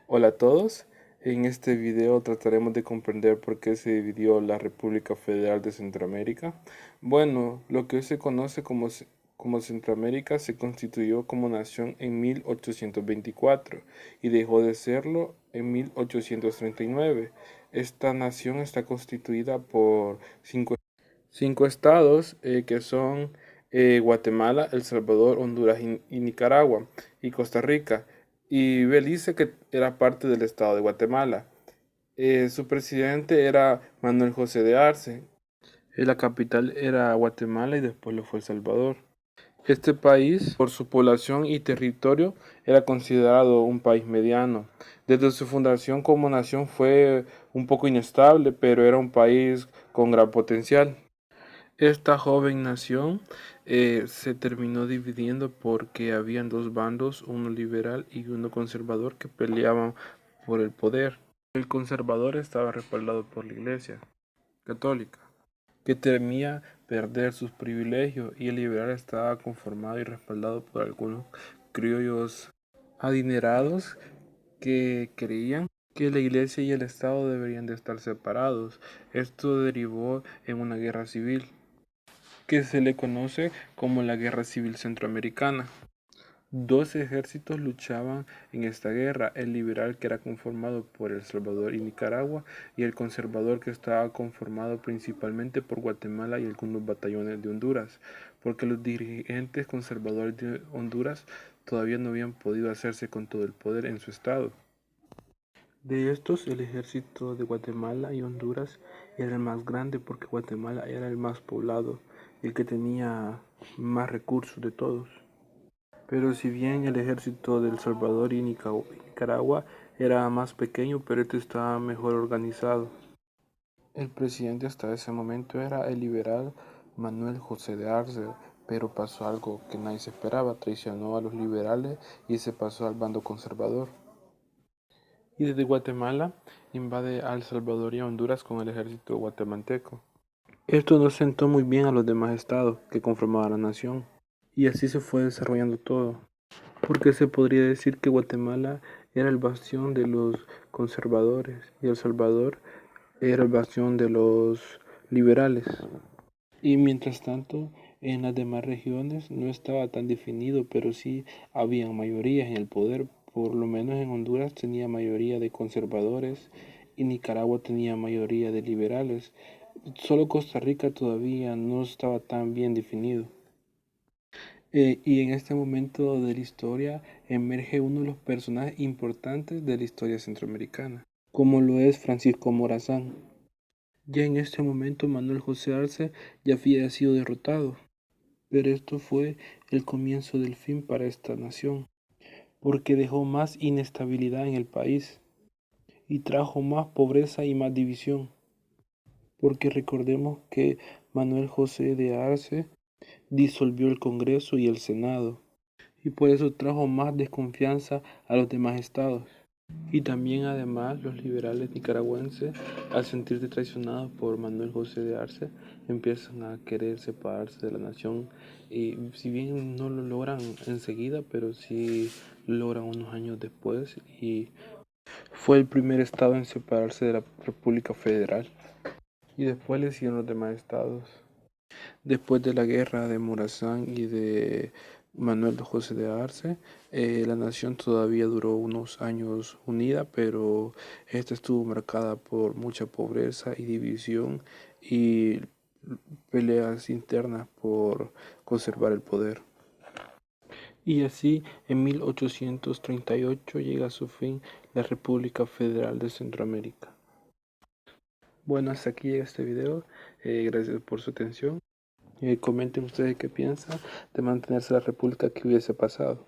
Hola a todos, en este video trataremos de comprender por qué se dividió la República Federal de Centroamérica. Bueno, lo que hoy se conoce como Centroamérica se constituyó como nación en 1824 y dejó de serlo en 1839. Esta nación está constituida por cinco estados que son Guatemala, El Salvador, Honduras y Nicaragua, y Costa Rica, y Belice, que era parte del estado de Guatemala. Su presidente era Manuel José de Arce. La capital era Guatemala y después lo fue El Salvador. Este país, por su población y territorio, era considerado un país mediano. Desde su fundación como nación fue un poco inestable, pero era un país con gran potencial. Esta joven nación se terminó dividiendo porque habían dos bandos, uno liberal y uno conservador, que peleaban por el poder. El conservador estaba respaldado por la Iglesia Católica, que temía perder sus privilegios, y el liberal estaba conformado y respaldado por algunos criollos adinerados que creían que la Iglesia y el Estado deberían de estar separados. Esto derivó en una guerra civil, que se le conoce como la Guerra Civil Centroamericana. Dos ejércitos luchaban en esta guerra: el liberal, que era conformado por El Salvador y Nicaragua, y el conservador, que estaba conformado principalmente por Guatemala y algunos batallones de Honduras, porque los dirigentes conservadores de Honduras todavía no habían podido hacerse con todo el poder en su estado. De estos, el ejército de Guatemala y Honduras era el más grande, porque Guatemala era el más poblado y el que tenía más recursos de todos. Pero si bien el ejército de El Salvador y Nicaragua era más pequeño, pero este estaba mejor organizado. El presidente hasta ese momento era el liberal Manuel José de Arce, pero pasó algo que nadie se esperaba: traicionó a los liberales y se pasó al bando conservador. Y desde Guatemala invade a El Salvador y a Honduras con el ejército guatemalteco. Esto no sentó muy bien a los demás estados que conformaban la nación, y así se fue desarrollando todo, porque se podría decir que Guatemala era el bastión de los conservadores y El Salvador era el bastión de los liberales. Y mientras tanto, en las demás regiones no estaba tan definido, pero sí habían mayorías en el poder. Por lo menos en Honduras tenía mayoría de conservadores y Nicaragua tenía mayoría de liberales. Solo Costa Rica todavía no estaba tan bien definido. Y en este momento de la historia emerge uno de los personajes importantes de la historia centroamericana, como lo es Francisco Morazán. Ya en este momento Manuel José Arce ya había sido derrotado, pero esto fue el comienzo del fin para esta nación, porque dejó más inestabilidad en el país y trajo más pobreza y más división, porque recordemos que Manuel José de Arce disolvió el Congreso y el Senado, y por eso trajo más desconfianza a los demás estados. Y también, además, los liberales nicaragüenses, al sentirse traicionados por Manuel José de Arce, empiezan a querer separarse de la nación, y si bien no lo logran enseguida, pero sí lo logran unos años después, y fue el primer estado en separarse de la República Federal, y después le siguieron los demás estados. Después de la guerra de Morazán y de Manuel José de Arce, la nación todavía duró unos años unida, pero esta estuvo marcada por mucha pobreza y división y peleas internas por conservar el poder. Y así, en 1838 llega a su fin la República Federal de Centroamérica. Bueno, hasta aquí llega este video. Gracias por su atención. Comenten ustedes qué piensan de mantenerse la república que hubiese pasado.